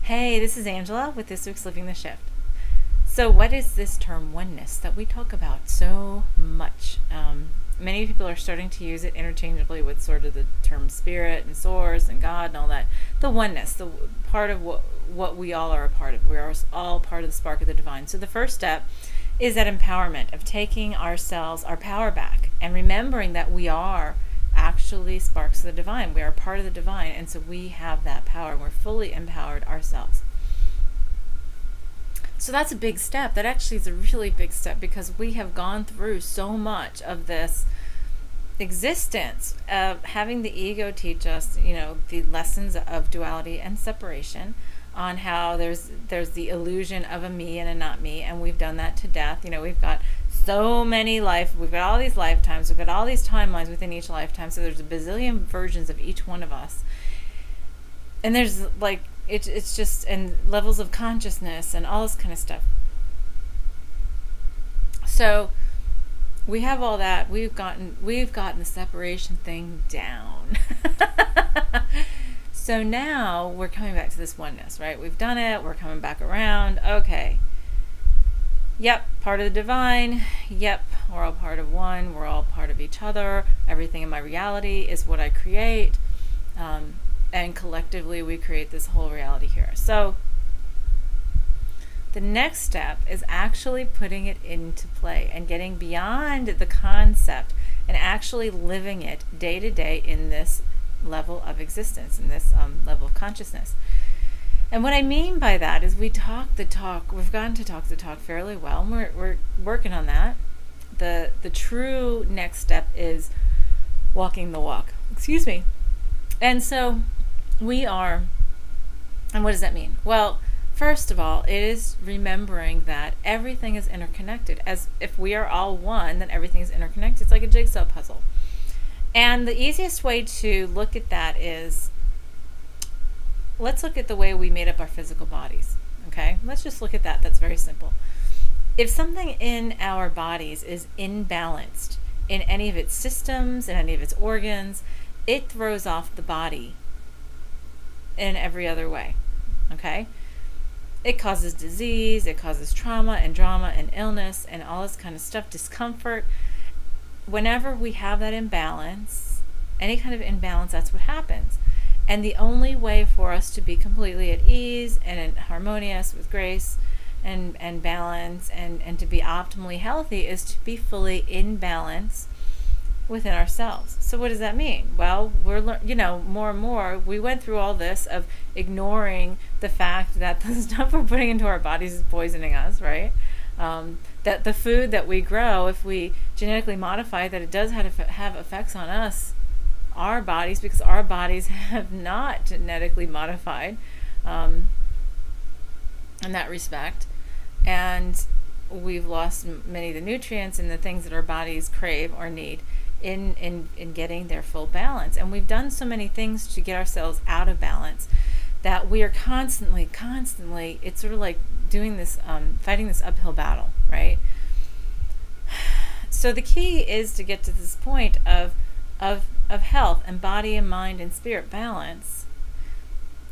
Hey, this is Angela with this week's Living the Shift. So, what is this term oneness that we talk about so much? Many people are starting to use it interchangeably with sort of the term spirit and source and God and all that. The oneness, the part of what we all are a part of. We are all part of the spark of the divine. So, the first step is that empowerment of taking ourselves, our power back, and remembering that we are actually sparks of the divine. We are part of the divine, and so we have that power. We're fully empowered ourselves. So that's a big step. That actually is a really big step because we have gone through so much of this existence of having the ego teach us, the lessons of duality and separation, on how there's the illusion of a me and a not me, and we've done that to death. We've got so many we've got all these lifetimes, we've got all these timelines within each lifetime, so there's a bazillion versions of each one of us. And there's it's just, and levels of consciousness and all this kind of stuff. So we have all that. We've gotten the separation thing down. So now we're coming back to this oneness, right? We've done it. We're coming back around. Okay. Yep, part of the divine. Yep, we're all part of one. We're all part of each other. Everything in my reality is what I create. And collectively we create this whole reality here. So the next step is actually putting it into play and getting beyond the concept and actually living it day to day in this level of existence, in this level of consciousness. And what I mean by that is we talk the talk. We've gotten to talk the talk fairly well, and we're working on that. The true next step is walking the walk. Excuse me. And so we are, and what does that mean? Well, first of all, it is remembering that everything is interconnected. As if we are all one, then everything is interconnected. It's like a jigsaw puzzle. And the easiest way to look at that is, let's look at the way we made up our physical bodies. Okay? Let's just look at that. That's very simple. If something in our bodies is imbalanced in any of its systems, in any of its organs, it throws off the body in every other way. Okay? It causes disease, it causes trauma and drama and illness and all this kind of stuff, discomfort. Whenever we have that imbalance, any kind of imbalance, that's what happens. And the only way for us to be completely at ease and harmonious with grace and balance and to be optimally healthy is to be fully in balance within ourselves. So what does that mean? Well, we're more and more, we went through all this of ignoring the fact that the stuff we're putting into our bodies is poisoning us, right? That the food that we grow, if we genetically modify, that it does have effects on us, our bodies, because our bodies have not genetically modified in that respect, and we've lost many of the nutrients and the things that our bodies crave or need in getting their full balance. And we've done so many things to get ourselves out of balance that we are constantly, it's sort of like doing this, fighting this uphill battle, right? So the key is to get to this point of health and body and mind and spirit balance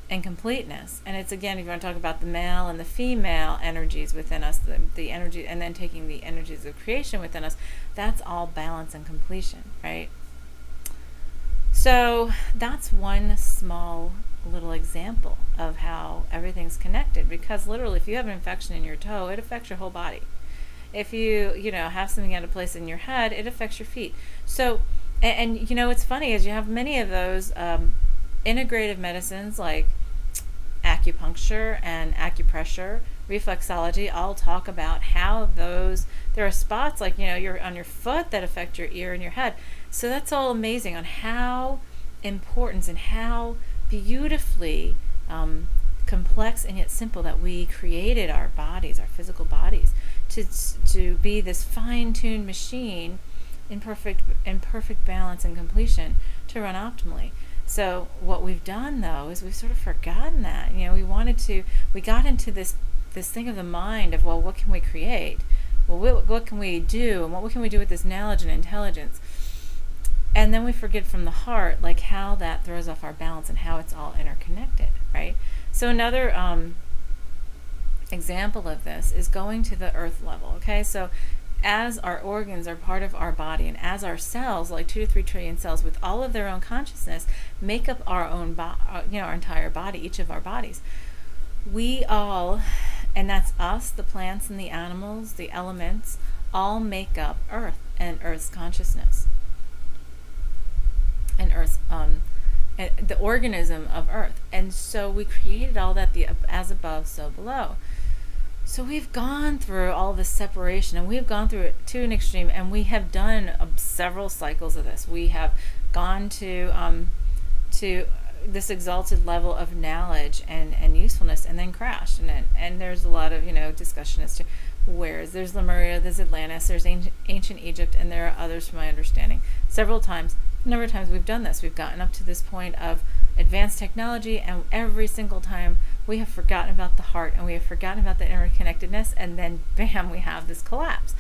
and completeness. And it's, again, if you want to talk about the male and the female energies within us, the energy, and then taking the energies of creation within us, that's all balance and completion, right? So that's one small little example of how everything's connected, because literally if you have an infection in your toe, it affects your whole body. If you have something out of place in your head, it affects your feet. So and what's funny is you have many of those integrative medicines like acupuncture and acupressure, reflexology, all talk about how there are spots like you're on your foot that affect your ear and your head. So that's all amazing on how important and how beautifully complex and yet simple that we created our bodies, our physical bodies, to be this fine-tuned machine in perfect balance and completion to run optimally. So what we've done though is we've sort of forgotten that. We got into this thing of the mind of, well, what can we create? Well, what can we do? And what can we do with this knowledge and intelligence? And then we forget from the heart, like how that throws off our balance and how it's all interconnected, right? So another example of this is going to the earth level. Okay, so as our organs are part of our body, and as our cells, like 2 to 3 trillion cells with all of their own consciousness, make up our own our entire body, each of our bodies, we all, and that's us, the plants and the animals, the elements, all make up earth and earth's consciousness, and earth's the organism of earth. And so we created all that, the as above so below. So we've gone through all this separation, and we've gone through it to an extreme, and we have done several cycles of this. We have gone to this exalted level of knowledge and usefulness, and then crashed. And there's a lot of discussion as to there's Lemuria, there's Atlantis, there's ancient Egypt, and there are others from my understanding. Several times, a number of times we've done this. We've gotten up to this point of advanced technology, and every single time we have forgotten about the heart, and we have forgotten about the interconnectedness, and then bam, we have this collapse.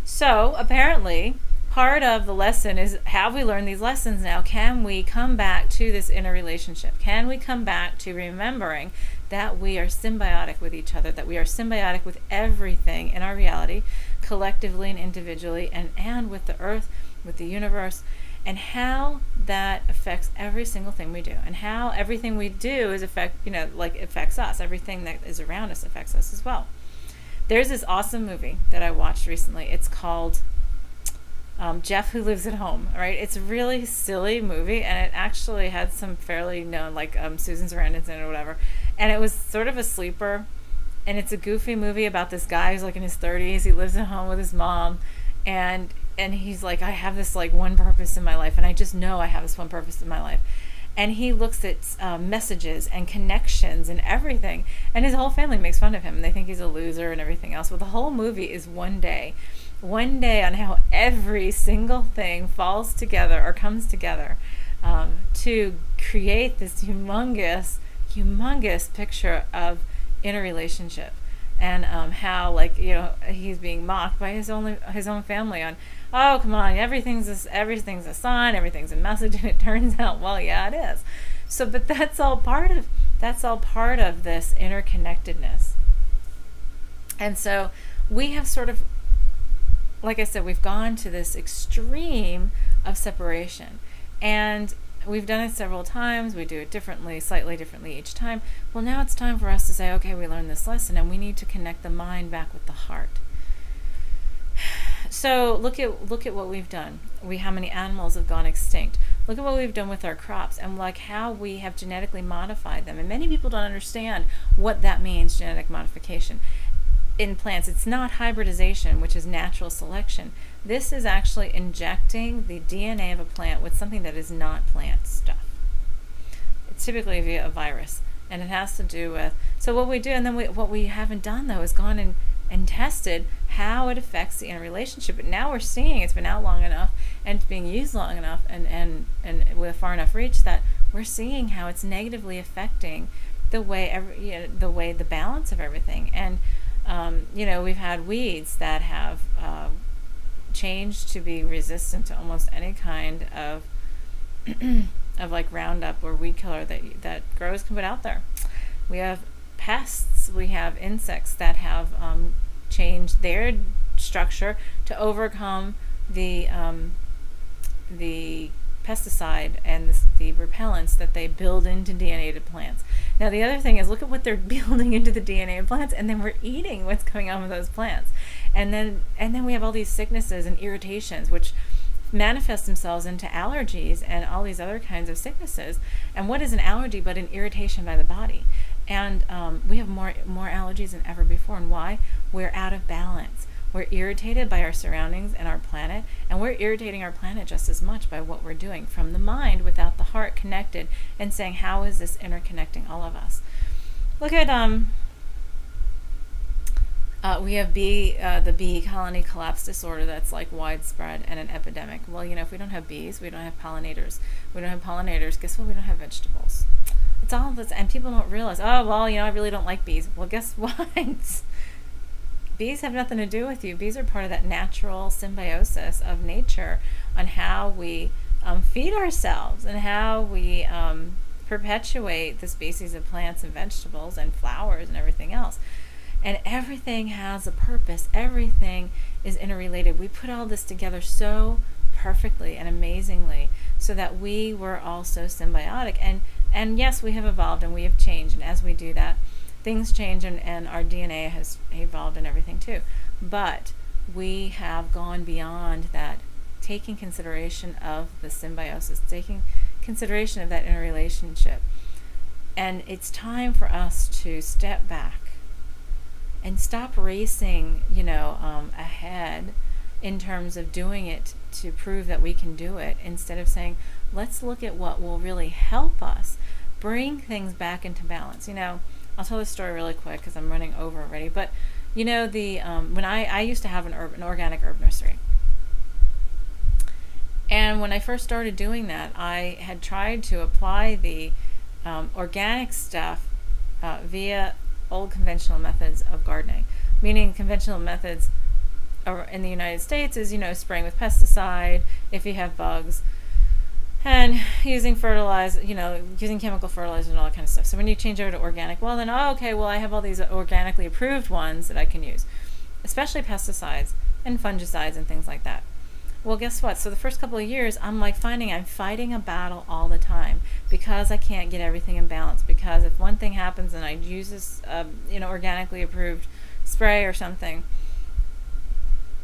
So apparently part of the lesson is, have we learned these lessons now? Can we come back to this inner relationship? Can we come back to remembering that we are symbiotic with each other, that we are symbiotic with everything in our reality, collectively and individually, and with the earth, with the universe, and how that affects every single thing we do, and how everything we do affects us. Everything that is around us affects us as well. There's this awesome movie that I watched recently. It's called Jeff Who Lives at Home. Right? It's a really silly movie, and it actually had some fairly known, like Susan Sarandon's in it or whatever. And it was sort of a sleeper, and it's a goofy movie about this guy who's like in his 30s. He lives at home with his mom, and he's like, I have this like one purpose in my life, and I just know I have this one purpose in my life. And he looks at messages and connections and everything, and his whole family makes fun of him, and they think he's a loser and everything else. But the whole movie is one day on how every single thing falls together or comes together to create this humongous picture of interrelationship. And how he's being mocked by his own family on, oh come on, everything's a sign, everything's a message, and it turns out, well, yeah, it is. So, but that's all part of this interconnectedness. And so we have sort of, like I said, we've gone to this extreme of separation, and we've done it several times. We do it differently, slightly differently each time. Well, now it's time for us to say, okay, we learned this lesson, and we need to connect the mind back with the heart. So look at what we've done. How many animals have gone extinct. Look at what we've done with our crops, and like how we have genetically modified them. And many people don't understand what that means, genetic modification. In plants, it's not hybridization, which is natural selection. This is actually injecting the DNA of a plant with something that is not plant stuff. It's typically via a virus, and it has to do with, so what we do, and then what we haven't done though is gone and tested how it affects the interrelationship. But now we're seeing it's been out long enough, and it's being used long enough, and with a far enough reach that we're seeing how it's negatively affecting the way the balance of everything. And we've had weeds that have changed to be resistant to almost any kind of of like Roundup or weed killer that growers can put out there. We have pests, we have insects that have changed their structure to overcome the pesticide and the repellents that they build into DNA to plants. Now the other thing is, look at what they're building into the DNA of plants, and then we're eating what's coming out of those plants. And then we have all these sicknesses and irritations which manifest themselves into allergies and all these other kinds of sicknesses. And what is an allergy but an irritation by the body? And we have more allergies than ever before. And why? We're out of balance. We're irritated by our surroundings and our planet, and we're irritating our planet just as much by what we're doing from the mind without the heart connected and saying, how is this interconnecting all of us? Look at we have the bee colony collapse disorder that's like widespread and an epidemic. Well, if we don't have bees, we don't have pollinators. We don't have pollinators, guess what? We don't have vegetables. It's all this, and people don't realize, oh, well, I really don't like bees. Well, guess what? Bees have nothing to do with you. Bees are part of that natural symbiosis of nature on how we feed ourselves and how we perpetuate the species of plants and vegetables and flowers and everything else. And everything has a purpose. Everything is interrelated. We put all this together so perfectly and amazingly so that we were also symbiotic. And yes, we have evolved and we have changed. And as we do that, things change, and our DNA has evolved and everything too. But we have gone beyond that, taking consideration of the symbiosis, taking consideration of that interrelationship. And it's time for us to step back and stop racing, ahead in terms of doing it to prove that we can do it, instead of saying, let's look at what will really help us bring things back into balance. I'll tell this story really quick because I'm running over already. But when I used to have an organic herb nursery, and when I first started doing that, I had tried to apply the organic stuff via old conventional methods of gardening. Meaning conventional methods in the United States is spraying with pesticide if you have bugs, and using fertilizer, using chemical fertilizer and all that kind of stuff. So when you change over to organic, well then, I have all these organically approved ones that I can use, especially pesticides and fungicides and things like that. Well, guess what? So the first couple of years, I'm finding I'm fighting a battle all the time because I can't get everything in balance. Because if one thing happens and I use this, organically approved spray or something,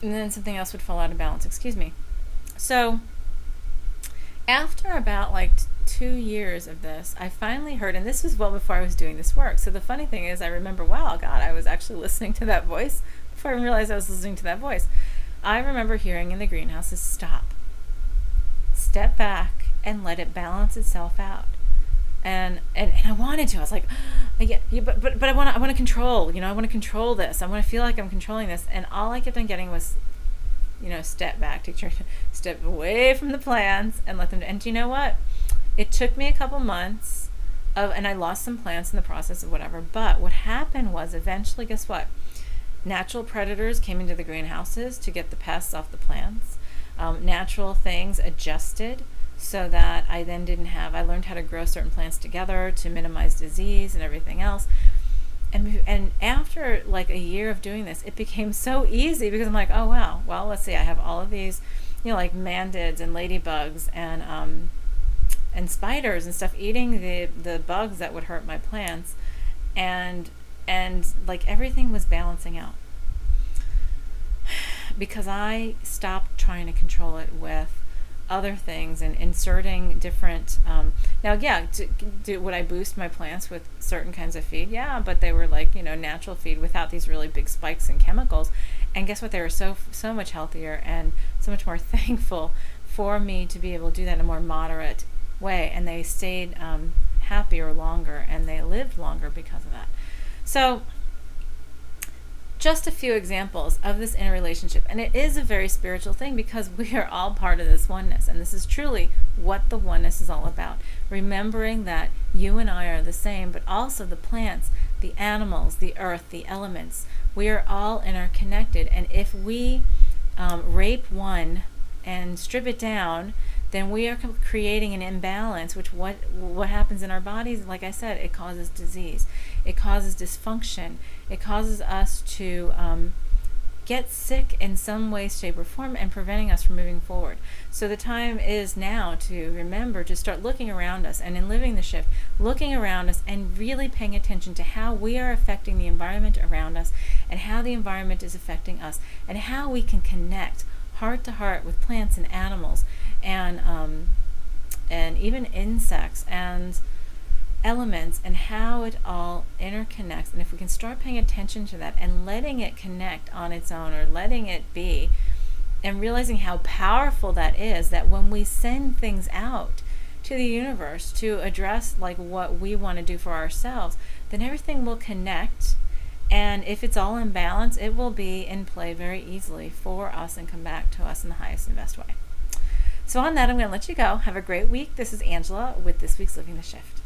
and then something else would fall out of balance. Excuse me. So after about 2 years of this, I finally heard, and this was well before I was doing this work. So the funny thing is, I remember, wow, God, I was actually listening to that voice before I realized I was listening to that voice. I remember hearing in the greenhouses, stop, step back, and let it balance itself out. And I wanted to. I was like, yeah, but I want to control. I want to control this. I want to feel like I'm controlling this. And all I kept on getting was, step back, step away from the plants and let them. And you know what? It took me a couple months and I lost some plants in the process of whatever. But what happened was, eventually, guess what? Natural predators came into the greenhouses to get the pests off the plants. Natural things adjusted so that I then I learned how to grow certain plants together to minimize disease and everything else. And after a year of doing this, it became so easy because I'm like, oh wow, well, let's see, I have all of these, mantids and ladybugs and spiders and stuff eating the bugs that would hurt my plants, and everything was balancing out because I stopped trying to control it with other things and inserting different would I boost my plants with certain kinds of feed? Yeah, but they were natural feed without these really big spikes in chemicals. And guess what? They were so much healthier and so much more thankful for me to be able to do that in a more moderate way, and they stayed happier longer and they lived longer because of that. So just a few examples of this interrelationship. And it is a very spiritual thing because we are all part of this oneness. And this is truly what the oneness is all about. Remembering that you and I are the same, but also the plants, the animals, the earth, the elements. We are all interconnected. And if we rape one and strip it down, then we are creating an imbalance, which what happens in our bodies, like I said, it causes disease. It causes dysfunction. It causes us to get sick in some way, shape, or form, and preventing us from moving forward. So the time is now to remember to start looking around us, and in living the shift, looking around us and really paying attention to how we are affecting the environment around us, and how the environment is affecting us, and how we can connect heart to heart with plants and animals, and even insects and elements, and how it all interconnects. And if we can start paying attention to that and letting it connect on its own, or letting it be, and realizing how powerful that is, that when we send things out to the universe to address what we want to do for ourselves, then everything will connect. And if it's all in balance, it will be in play very easily for us and come back to us in the highest and best way. So on that, I'm going to let you go. Have a great week. This is Angela with this week's Living the Shift.